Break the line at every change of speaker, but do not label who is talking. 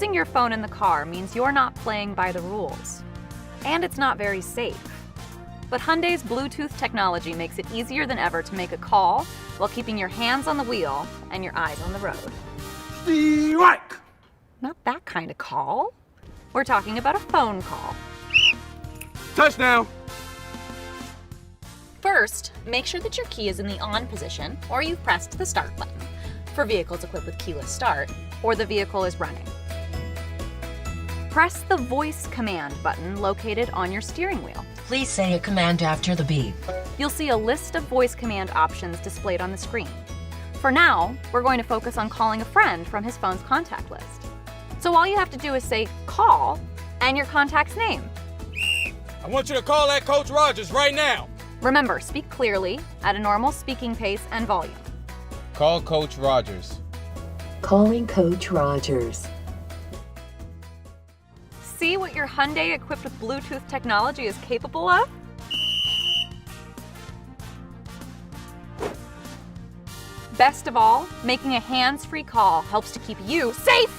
Using your phone in the car means you're not playing by the rules. And it's not very safe. But Hyundai's Bluetooth technology makes it easier than ever to make a call while keeping your hands on the wheel and your eyes on the road.
Strike!
Not that kind of call. We're talking about a phone call.
Touchdown!
First, make sure that your key is in the on position or you've pressed the start button for vehicles equipped with keyless start or the vehicle is running. Press the voice command button located on your steering wheel.
Please say a command after the beep.
You'll see a list of voice command options displayed on the screen. For now, we're going to focus on calling a friend from his phone's contact list. So all you have to do is say call and your contact's name.
I want you to call that Coach Rogers right now.
Remember, speak clearly at a normal speaking pace and volume.
Call Coach Rogers.
Calling Coach Rogers.
See what your Hyundai equipped with Bluetooth technology is capable of? Best of all, making a hands-free call helps to keep you safe